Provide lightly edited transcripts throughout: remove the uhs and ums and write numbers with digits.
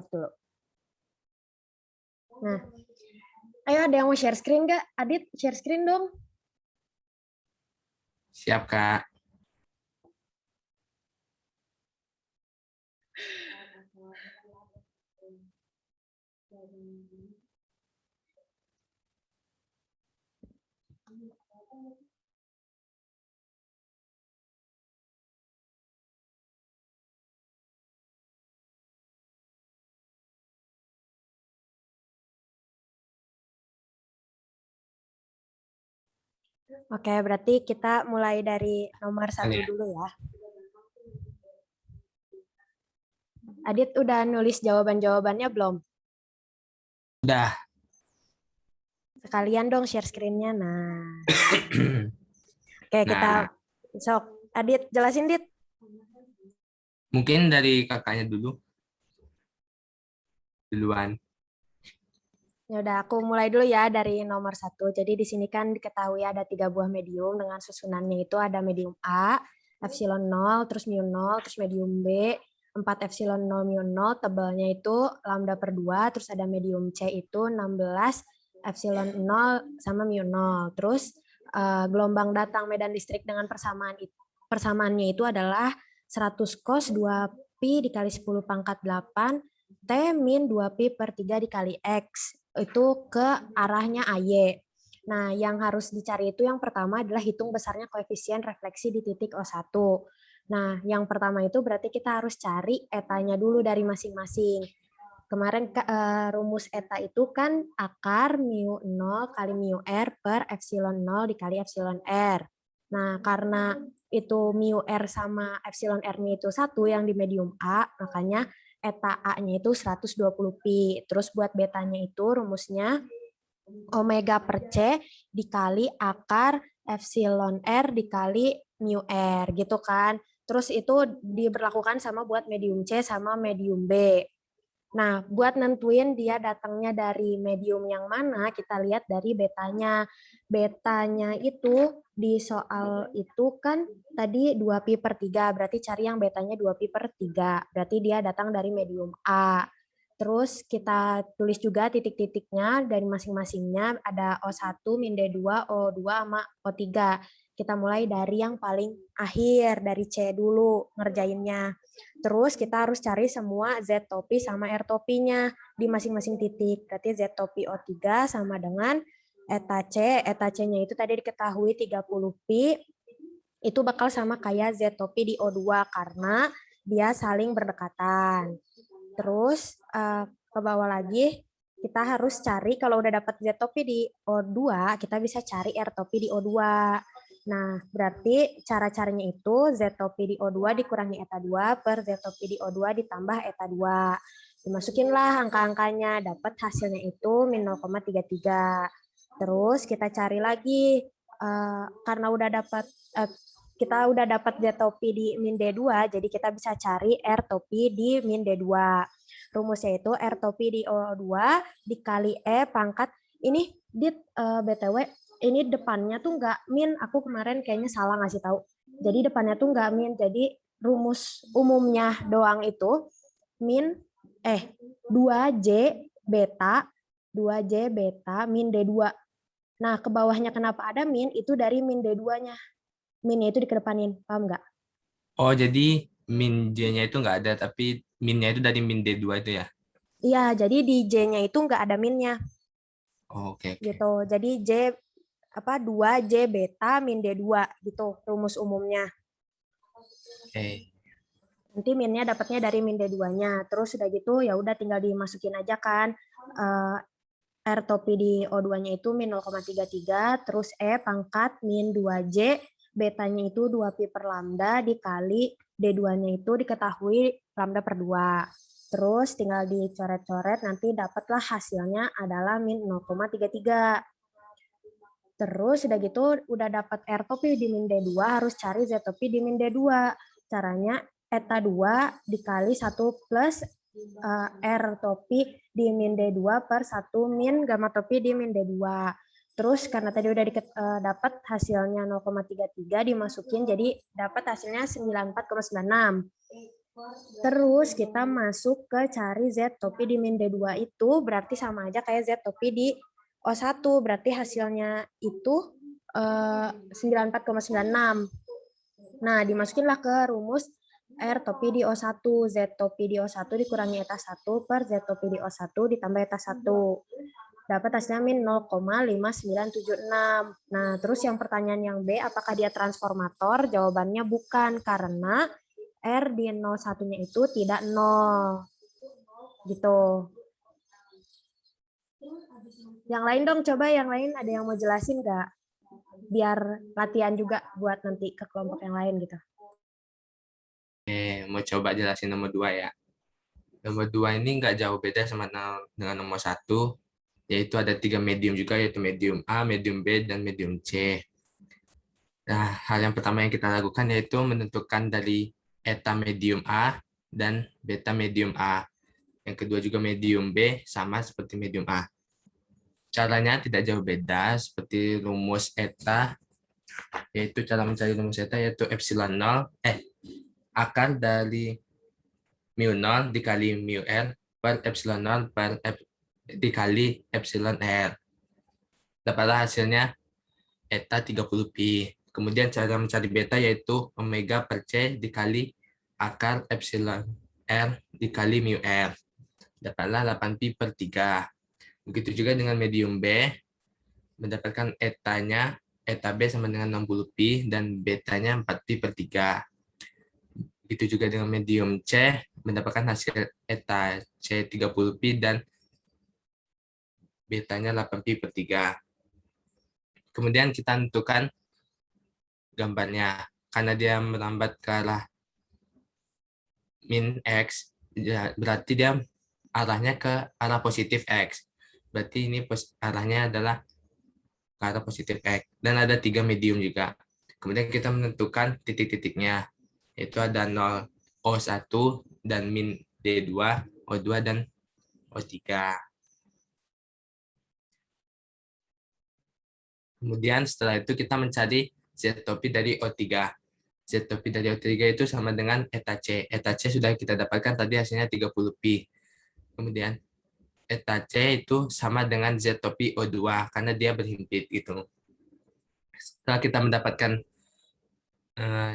dulu. Nah, ayo ada yang mau share screen nggak? Adit, share screen dong. Siap, Kak. Oke, berarti kita mulai dari nomor 1 Ya. dulu ya. Adit udah nulis jawaban-jawabannya belum? Udah. Sekalian dong share screen-nya. Nah. Oke, kita Nah, sok. Adit, jelasin, Dit. mungkin dari kakaknya duluan. Ya udah, aku mulai dulu ya dari nomor 1. Jadi di sini kan diketahui ada 3 buah medium dengan susunannya itu ada medium A, epsilon 0, terus mu 0, terus medium B, 4 epsilon 0 mu 0, tebalnya itu lambda per 2, terus ada medium C itu 16 epsilon 0 sama mu 0. Terus gelombang datang medan listrik dengan persamaannya itu adalah 100 cos 2 pi dikali 10 pangkat 8 T min 2 pi per 3 dikali X. Itu ke arahnya AY. Nah, yang harus dicari itu yang pertama adalah hitung besarnya koefisien refleksi di titik O1. Nah, yang pertama itu berarti kita harus cari etanya dulu dari masing-masing. Kemarin rumus eta itu kan akar mu 0 kali mu R per epsilon 0 dikali epsilon R. Nah, karena itu mu R sama epsilon R-nya itu 1 yang di medium A, makanya eta A-nya itu 120 pi. Terus buat betanya itu rumusnya omega per C dikali akar epsilon R dikali mu R gitu kan. Terus itu diberlakukan sama buat medium C sama medium B. Nah, buat nentuin dia datangnya dari medium yang mana, kita lihat dari betanya. Betanya itu di soal itu kan tadi 2 pi per 3, berarti cari yang betanya 2 pi per 3. Berarti dia datang dari medium A. Terus kita tulis juga titik-titiknya dari masing-masingnya, ada O1, min D2, O2, sama O3. Kita mulai dari yang paling akhir, dari C dulu ngerjainnya. Terus kita harus cari semua Z topi sama R topinya di masing-masing titik. Berarti Z topi O3 sama dengan eta C. Eta C-nya itu tadi diketahui 30 pi. Itu bakal sama kayak Z topi di O2 karena dia saling berdekatan. Terus ke bawah lagi kita harus cari kalau udah dapat Z topi di O2, kita bisa cari R topi di O2. Nah, berarti cara-caranya itu Z topi di O2 dikurangi eta 2 per Z topi di O2 ditambah eta 2. Dimasukinlah angka-angkanya, dapat hasilnya itu min 0,33. Terus kita cari lagi, karena kita udah dapat Z topi di min D2, jadi kita bisa cari R topi di min D2. Rumusnya itu R topi di O2 dikali E pangkat, ini BTW, ini depannya tuh nggak min, aku kemarin kayaknya salah ngasih tahu. Jadi depannya tuh nggak min, jadi rumus umumnya doang itu min 2J beta 2J beta min D2. Nah, ke bawahnya kenapa ada min, itu dari min D2-nya. Min-nya itu dikedepanin, paham nggak? Oh, jadi min J-nya itu nggak ada, tapi min-nya itu dari min D2 itu ya? Iya, jadi di J-nya itu nggak ada min-nya. Oh, oke. Gitu. Jadi 2J beta min D2 gitu rumus umumnya. Oke. Nanti min-nya dapatnya dari min D2-nya. Terus udah gitu ya udah tinggal dimasukin aja kan. R topi di O2-nya itu min 0,33, terus E pangkat min 2J, betanya itu 2 pi per lambda dikali D2-nya itu diketahui lambda per 2. Terus tinggal dicoret-coret, nanti dapatlah hasilnya adalah min 0,33. Terus udah gitu, udah dapat R topi di min D2, harus cari Z topi di min D2. Caranya eta 2 dikali 1 plus R topi di min D2 per 1 min gamma topi di min D2. Terus karena tadi udah dapat hasilnya 0,33 dimasukin, jadi dapat hasilnya 94,96. Terus kita masuk ke cari Z topi di min D2 itu berarti sama aja kayak Z topi di O1. Berarti hasilnya itu 94,96. Nah, dimasukinlah ke rumus R topi di O1. Z topi di O1 dikurangi eta 1 per Z topi di O1 ditambah eta 1. Dapat hasilnya min 0,5976. Nah, terus yang pertanyaan yang B, apakah dia transformator? Jawabannya bukan, karena R di 01-nya itu tidak 0. Gitu. Yang lain dong, coba yang lain ada yang mau jelasin nggak? Biar latihan juga buat nanti ke kelompok yang lain gitu. Mau coba jelasin nomor 2 ya. Nomor 2 ini nggak jauh beda sama dengan nomor 1, yaitu ada 3 medium juga, yaitu medium A, medium B, dan medium C. Nah, hal yang pertama yang kita lakukan yaitu menentukan dari eta medium A dan beta medium A. Yang kedua juga medium B, sama seperti medium A. Caranya tidak jauh beda, seperti rumus eta, yaitu cara mencari rumus eta yaitu epsilon 0, akar dari mu 0 dikali mu R per epsilon 0 dikali epsilon R. Dapatlah hasilnya eta 30 pi. Kemudian cara mencari beta yaitu omega per C dikali akar epsilon R dikali mu R. Dapatlah 8 pi per 3. Begitu juga dengan medium B, mendapatkan etanya, eta B sama dengan 60 pi dan betanya 4 pi per 3. Begitu juga dengan medium C, mendapatkan hasil eta C 30 pi dan betanya 8 pi per 3. Kemudian kita tentukan gambarnya. Karena dia merambat ke arah min X, berarti dia arahnya ke arah positif X. Berarti ini arahnya adalah ke arah positif X. Dan ada 3 medium juga. Kemudian kita menentukan titik-titiknya, yaitu ada 0, O1, dan min D2, O2, dan O3. Kemudian setelah itu kita mencari Z topi dari O3. Z topi dari O3 itu sama dengan eta C. Eta C sudah kita dapatkan tadi hasilnya 30 pi. Kemudian eta C itu sama dengan Z topi O2 karena dia berhimpit gitu. Setelah kita mendapatkan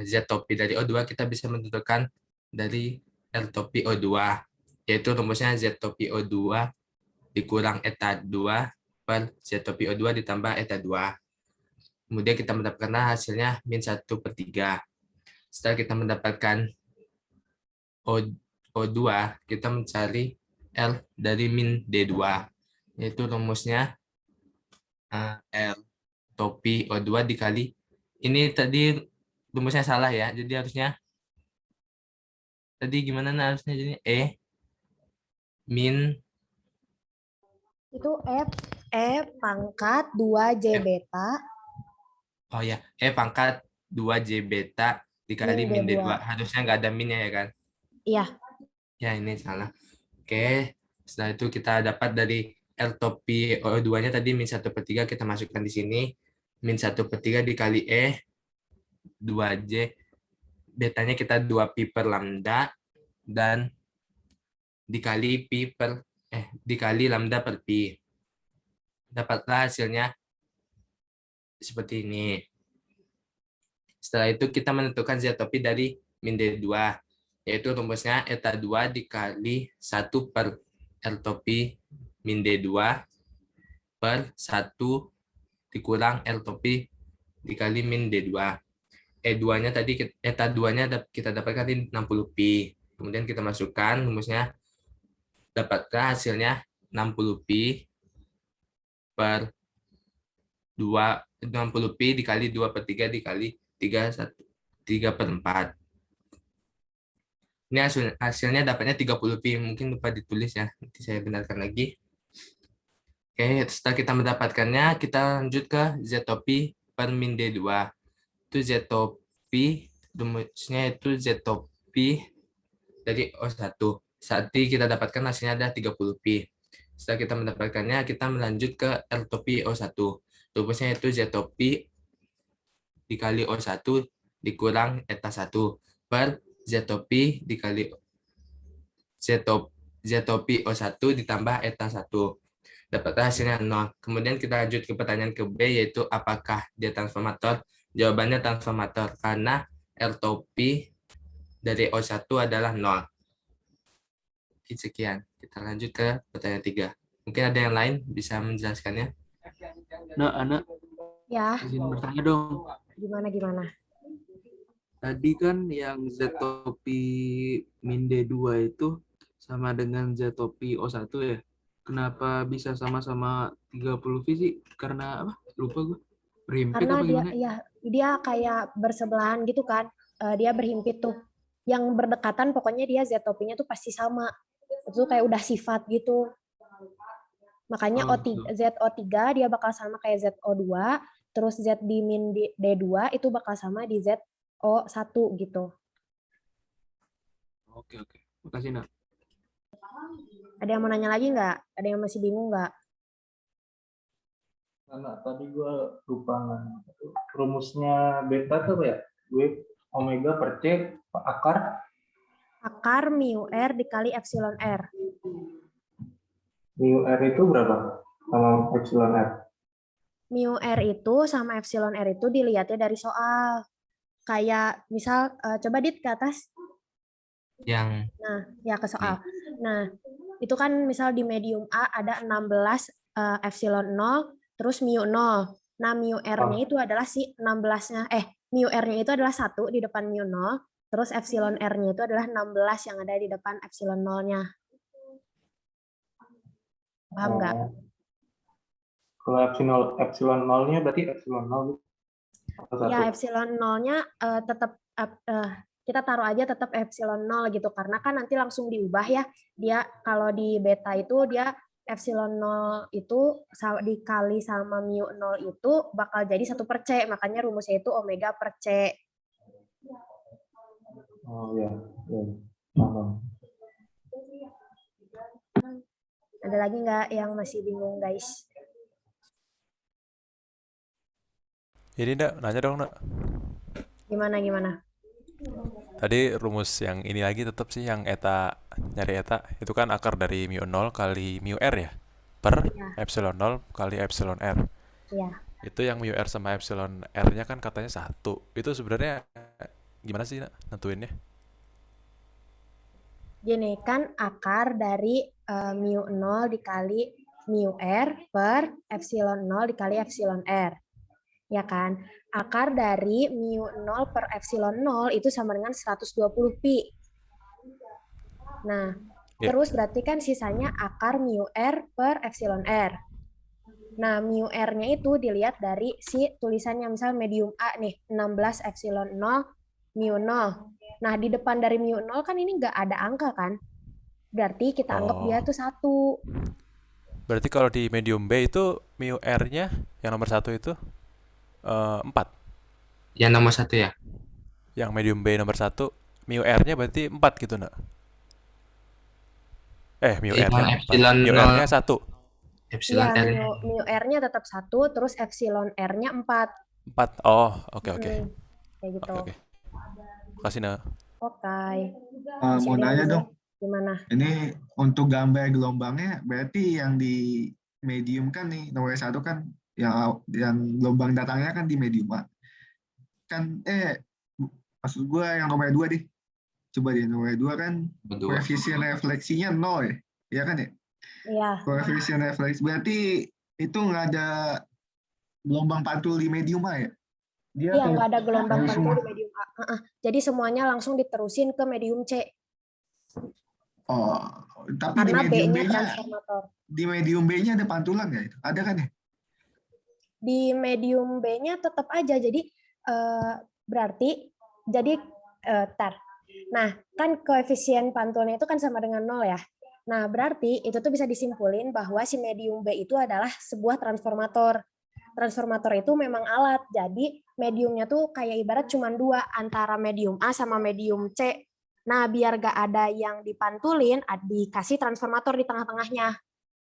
Z topi dari O2, kita bisa menentukan dari R topi O2, yaitu rumusnya Z topi O2 dikurang eta 2 per Z topi O2 ditambah eta 2. Kemudian kita mendapatkan hasilnya min 1 per 3. Setelah kita mendapatkan O2, kita mencari L dari min D2, yaitu rumusnya R topi O2 dikali, ini tadi rumusnya salah ya, jadi harusnya, tadi gimana harusnya, jadi min, Itu E pangkat 2J beta. Oh ya, pangkat 2J beta dikali min D2. Harusnya nggak ada minnya ya kan? Iya. Ya, ini salah. Oke, setelah itu kita dapat dari L topi O2-nya tadi min 1 per 3, kita masukkan di sini. Min 1 per 3 dikali 2J. Betanya kita 2 pi per lambda. Dan dikali lambda per pi. Dapatlah hasilnya seperti ini. Setelah itu kita menentukan Z topi dari min D2, yaitu rumusnya eta 2 dikali 1 per R topi min D2 per 1 dikurang R topi dikali min D2. E2-nya tadi, eta 2-nya kita dapatkan di 60 pi. Kemudian kita masukkan rumusnya, dapatkan hasilnya 60 pi per 60 pi dikali 2 per 3 dikali 3 per 4. Ini hasilnya dapatnya 30 pi. Mungkin lupa ditulis ya. Nanti saya benarkan lagi. Oke, setelah kita mendapatkannya, kita lanjut ke Z topi per min D2. Itu Z topi, rumusnya itu Z topi dari O1. Saat ini kita dapatkan hasilnya ada 30 pi. Setelah kita mendapatkannya, kita melanjut ke R topi O1. Rumusnya itu Z topi dikali O1 dikurang eta 1 per Z-topi dikali Z-topi O1 ditambah eta 1. Dapatlah hasilnya 0. Kemudian kita lanjut ke pertanyaan ke B, yaitu apakah dia transformator? Jawabannya transformator, karena R-topi dari O1 adalah 0. Oke, sekian. Kita lanjut ke pertanyaan 3. Mungkin ada yang lain bisa menjelaskannya? Nah, anak Ya, izin bertanya dong. gimana? Tadi kan yang Z-topi min D2 itu sama dengan Z-topi O1 ya. Kenapa bisa sama-sama 30 V sih? Karena apa? Lupa gue. Berhimpit Karena apa gimana? dia kayak bersebelahan gitu kan. Dia berhimpit tuh. Yang berdekatan pokoknya dia Z-topinya tuh pasti sama. Itu kayak udah sifat gitu. Makanya Oh, ZO3 dia bakal sama kayak ZO2, terus Z di min D2 itu bakal sama di ZO1 gitu. oke. Makasih, Nak. Ada yang mau nanya lagi nggak? Ada yang masih bingung nggak? Karena tadi gue lupa rumusnya beta tuh apa ya? W omega per C akar Akar mu R dikali epsilon R. mu R itu berapa sama epsilon R? Mu R itu sama epsilon R itu dilihatnya dari soal. Kayak misal, coba Dit ke atas. Yang Nah, ya ke soal. Nah, itu kan misal di medium A ada 16 epsilon 0, terus mu 0. Nah, mu R-nya itu adalah si 16-nya. Mu R-nya itu adalah 1 di depan mu 0, terus epsilon R-nya itu adalah 16 yang ada di depan epsilon 0-nya. Paham nggak? Kalau epsilon 0-nya berarti epsilon 0 atau 1? Ya, epsilon 0-nya tetap kita taruh aja tetap epsilon 0 gitu, karena kan nanti langsung diubah ya. Dia kalau di beta itu dia epsilon 0 itu dikali sama mu 0 itu bakal jadi 1 per C, makanya rumusnya itu omega per C. Oh ya. Paham. Ada lagi nggak yang masih bingung guys? Ini Ndak, nanya dong Ndak. Gimana? Tadi rumus yang ini lagi tetap sih yang eta, nyari eta, itu kan akar dari mu 0 kali mu R ya? Per Ya. epsilon 0 kali epsilon R. Ya. Itu yang mu R sama epsilon R-nya kan katanya 1. Itu sebenarnya gimana sih Ndak, nentuinnya? Gini kan akar dari mu 0 dikali mu R per epsilon 0 dikali epsilon R. Ya kan? Akar dari mu 0 per epsilon 0 itu sama dengan 120 pi. Nah, terus berarti kan sisanya akar mu R per epsilon R. Nah, mu R-nya itu dilihat dari si tulisannya, misal medium A nih, 16 epsilon 0 mu 0. Nah, di depan dari mu 0 kan ini nggak ada angka kan? Berarti kita anggap dia tuh 1. Berarti kalau di medium B itu mu R-nya yang nomor 1 itu 4. yang nomor 1 ya? Yang medium B nomor 1 mu R-nya berarti 4 gitu Ndak? Mu Yang R-nya 4. epsilon Mu 0, R-nya 1. epsilon Iya, R mu R-nya tetap 1, terus epsilon R-nya 4. 4. Oh, oke. Kayak gitu. Oke. Makasih Ndak. Oke. Mau nanya dong, Gimana? ini untuk gambar gelombangnya berarti yang di medium kan nih, nomor 1 kan yang gelombang datangnya kan di medium A. Kan maksud gue yang nomor 2 deh. Coba deh, nomor 2 kan berdua. koefisien refleksinya 0 ya. Iya kan ya? Iya. Koefisien refleksi berarti itu nggak ada gelombang pantul di medium A ya? Iya, nggak ada gelombang dari pantul semua. di medium A. Jadi semuanya langsung diterusin ke medium C. Oh, tapi Karena di medium B-nya B-nya transformator. di medium B-nya ada pantulan nggak itu? Ada kan ya? Di medium B-nya tetap aja. Jadi berarti jadi Nah, kan koefisien pantulnya itu kan sama dengan 0 ya. Nah, berarti itu tuh bisa disimpulin bahwa si medium B itu adalah sebuah transformator. Transformator itu memang alat. Jadi mediumnya tuh kayak ibarat cuma 2 antara medium A sama medium C. Nah, biar gak ada yang dipantulin, dikasih transformator di tengah-tengahnya.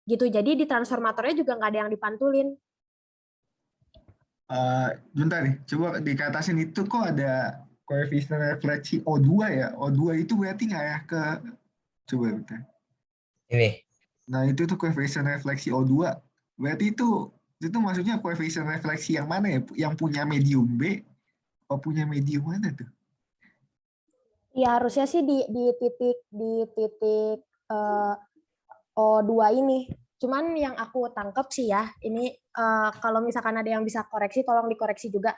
Gitu. Jadi di transformatornya juga nggak ada yang dipantulin. Bentar nih, coba dikatasin itu kok ada koefisien refleksi O2 ya. O2 itu berarti nggak ya ke, coba bentar. Ini. Nah itu tuh koefisien refleksi O2. Berarti itu maksudnya koefisien refleksi yang mana ya? Yang punya medium B atau punya medium mana tuh? Ya harusnya sih di titik O2 ini. Cuman yang aku tangkap sih ya, ini kalau misalkan ada yang bisa koreksi, tolong dikoreksi juga.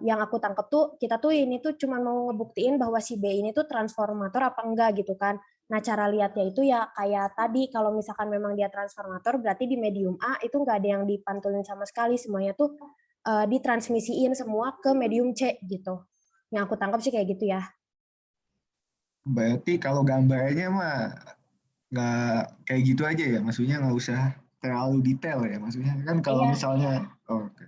Yang aku tangkap tuh, kita tuh ini tuh cuma mau ngebuktiin bahwa si B ini tuh transformator apa enggak gitu kan. Nah cara lihatnya itu ya kayak tadi, kalau misalkan memang dia transformator, berarti di medium A itu nggak ada yang dipantulin sama sekali, semuanya tuh ditransmisiin semua ke medium C gitu. Yang aku tangkap sih kayak gitu ya. Berarti kalau gambarnya mah nggak kayak gitu aja ya, maksudnya nggak usah terlalu detail ya, maksudnya kan kalau Iya. misalnya, oke.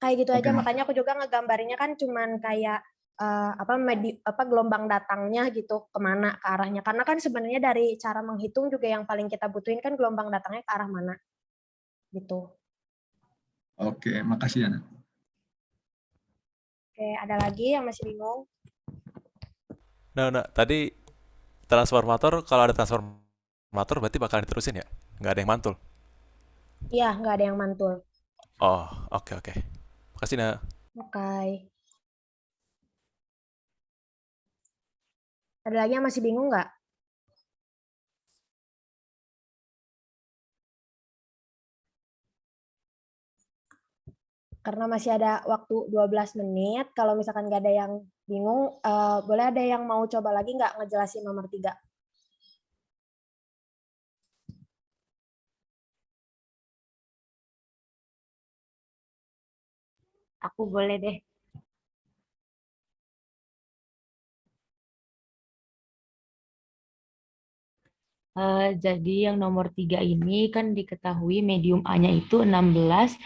Kayak gitu aja, Oke. makanya aku juga ngegambarinya kan cuman kayak gelombang datangnya gitu kemana ke arahnya, karena kan sebenarnya dari cara menghitung juga yang paling kita butuhin kan gelombang datangnya ke arah mana gitu. Oke, makasih Ana. Oke, ada lagi yang masih bingung? Nah, tadi transformator, kalau ada transformator berarti bakal diterusin ya? Nggak ada yang mantul? Iya, nggak ada yang mantul. Oh, oke. Makasih, Nah. Oke. Ada lagi yang masih bingung nggak? Karena masih ada waktu 12 menit, kalau misalkan nggak ada yang bingung, boleh ada yang mau coba lagi nggak ngejelasin nomor 3? Aku boleh deh. Jadi yang nomor 3 ini kan diketahui medium A-nya itu 16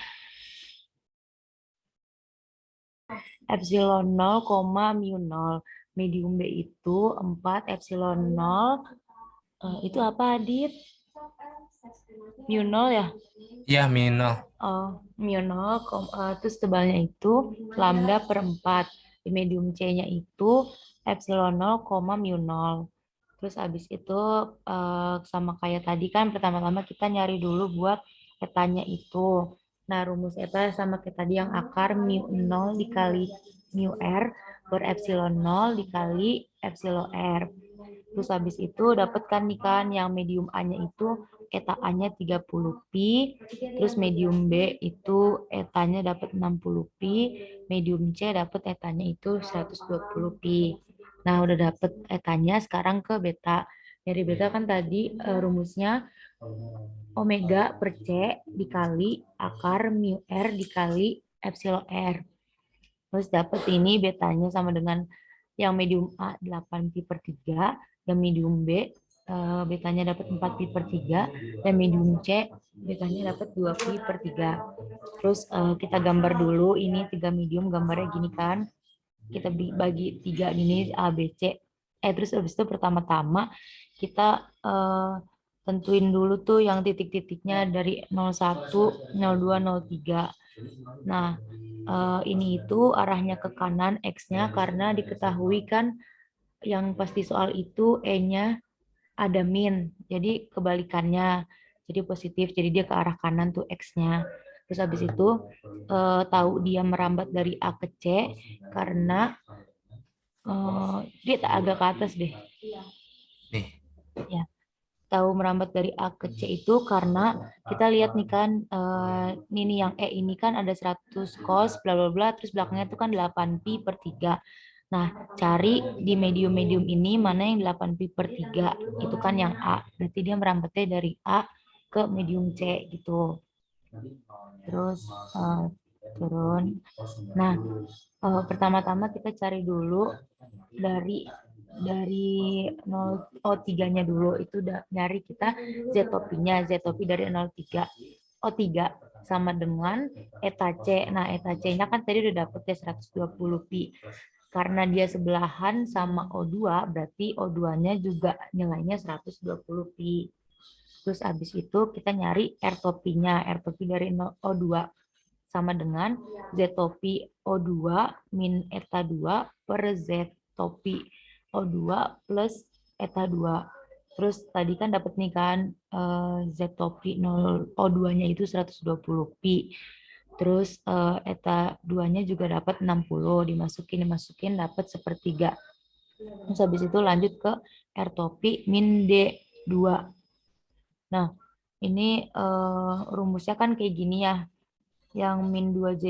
epsilon 0, mu 0. Medium B itu 4 epsilon 0. Itu apa, Adit? Mu 0 ya? Ya, Mino. Mu 0, terus tebalnya itu lambda per 4. Di medium C-nya itu epsilon 0, mu 0. Terus habis itu sama kayak tadi kan pertama-tama kita nyari dulu buat etanya itu. Nah, rumus eta sama kayak tadi yang akar mu 0 dikali mu R per epsilon 0 dikali epsilon R. Terus habis itu dapat kan nih kan yang medium A-nya itu eta A-nya 30 pi, terus medium B itu etanya dapat 60 pi, medium C dapat etanya itu 120 pi. Nah, udah dapet etanya, sekarang ke beta. Dari beta kan tadi rumusnya omega per C dikali akar mu R dikali epsilon R. Terus dapet ini betanya sama dengan yang medium A 8 pi per 3, yang medium B betanya dapat 4 pi per 3, dan medium C betanya dapat 2 pi per 3. Terus kita gambar dulu ini 3 medium, gambarnya gini kan. Kita bagi 3 ini A, B, C. Terus habis itu pertama-tama kita tentuin dulu tuh yang titik-titiknya dari 01, 02, 03. Nah, ini itu arahnya ke kanan X-nya karena diketahui kan yang pasti soal itu E-nya ada min. Jadi kebalikannya. Jadi positif. Jadi dia ke arah kanan tuh X-nya. Terus habis itu tahu dia merambat dari A ke C karena dia tak agak ke atas deh. Nih. Ya, tahu merambat dari A ke C itu karena kita lihat nih kan ini yang E ini kan ada 100 cos bla bla bla, terus belakangnya itu kan 8 pi per 3. Nah, cari di medium-medium ini mana yang 8 pi per 3. Itu kan yang A. Berarti dia merambatnya dari A ke medium C gitu. Terus turun. Nah, pertama-tama kita cari dulu dari 0O3-nya dulu. Itu dari kita Z-topinya. Z-topi dari 03. O3 sama dengan eta C. Nah, eta C-nya kan tadi udah dapet ya 120 pi. Karena dia sebelahan sama O2, berarti O2-nya juga nilainya 120 pi. Terus habis itu kita nyari R-topinya. R-topi dari O2 sama dengan Z topi O2 min eta 2 per Z topi O2 plus eta 2. Terus tadi kan dapat nih kan Z topi 0 O2-nya itu 120 pi. Terus eta 2-nya juga dapat 60, dimasukin dapat sepertiga. Terus habis itu lanjut ke R topi min D2. Nah, ini rumusnya kan kayak gini ya. Yang min 2J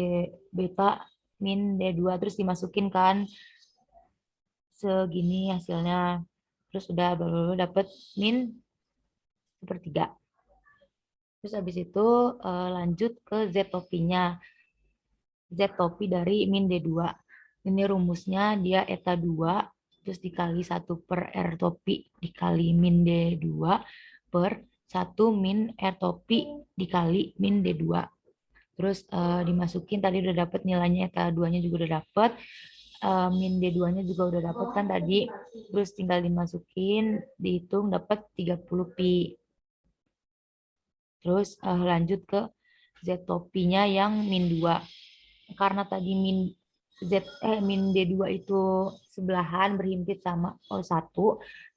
beta min D2 terus dimasukin kan segini hasilnya. Terus udah baru dapat min sepertiga. Terus habis itu lanjut ke Z topinya. Z topi dari min D2. Ini rumusnya dia eta 2 terus dikali 1 per R topi dikali min D2 per 1 min R topi dikali min D2. Terus dimasukin tadi udah dapat nilainya eta 2-nya juga udah dapat. Min D2-nya juga udah dapat kan tadi. Terus tinggal dimasukin, dihitung dapat 30 pi. Terus lanjut ke Z topinya yang min 2. Karena tadi min D2 itu sebelahan berhimpit sama O1,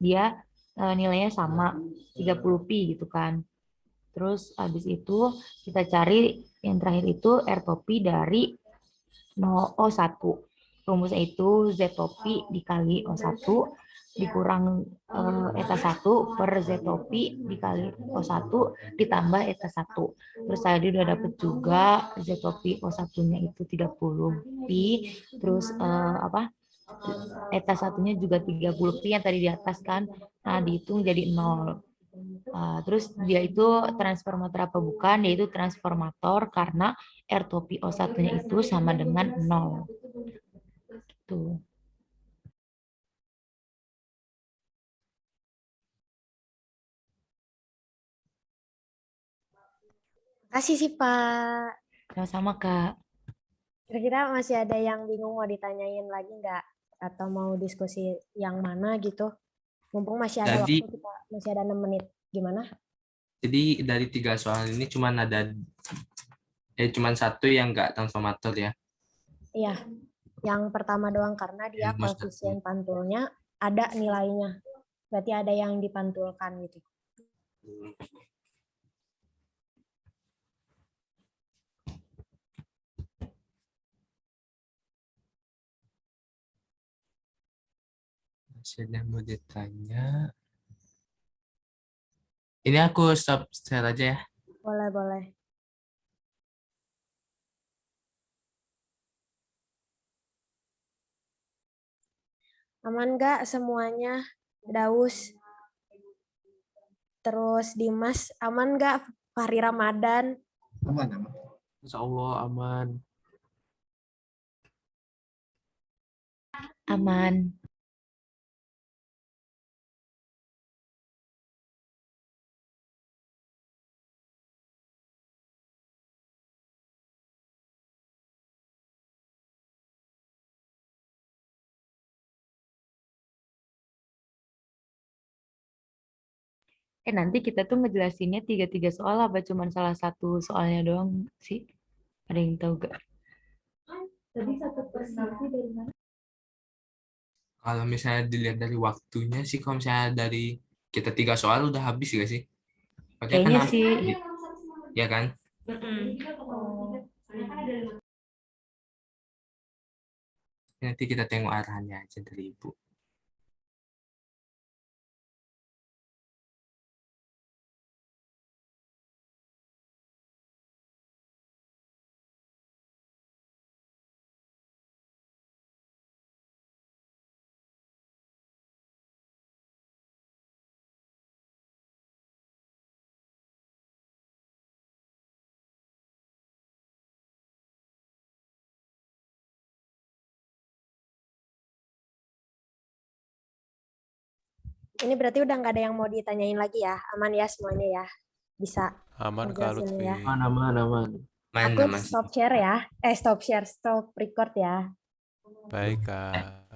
dia nilainya sama 30 pi gitu kan. Terus habis itu kita cari yang terakhir itu R topi dari O1. Rumusnya itu Z topi dikali O1 dikurang eta 1 per Z topi dikali O1 ditambah eta 1. Terus tadi udah dapet juga Z topi O1-nya itu 30 pi. Terus eta 1-nya juga 30 pi yang tadi di atas kan. Nah, dihitung jadi 0. Terus dia itu transformator apa bukan? Dia itu transformator karena R topi O1-nya itu sama dengan 0. Tuh. Makasih sih, Pak. Sama-sama, Kak. Kira-kira masih ada yang bingung mau ditanyain lagi nggak? Atau mau diskusi yang mana gitu? Mumpung masih ada Jadi- waktu, kita masih ada 6 menit. Gimana? Jadi dari 3 soal ini cuman satu yang nggak transformator ya. Iya, yang pertama doang karena dia Yang mas- koefisien pantulnya ada nilainya. Berarti ada yang dipantulkan gitu. Masih ada yang mau ditanya. Ini aku stop share aja ya. Boleh, boleh. Aman nggak semuanya? Daus. Terus Dimas, aman nggak? Fahri Ramadan. Aman, aman. Insya Allah aman. Aman. Nanti kita tuh ngejelasinnya 3 soal apa cuman salah satu soalnya doang sih? Ada yang tahu gak? Tadi 1/4 dari mana? Kalau misalnya dilihat dari waktunya sih, kalau misalnya dari kita 3 soal udah habis gak sih? Pakai Kayaknya kan sih. ya kan? Nanti kita tengok arahannya aja dari Ibu. Ini berarti udah nggak ada yang mau ditanyain lagi ya? Aman ya semuanya ya? Bisa Aman Kak ngejelasin Lutfi. ya? Aman, aman. Main Aku nama stop share ya. Stop share, stop record ya. Baik Kak.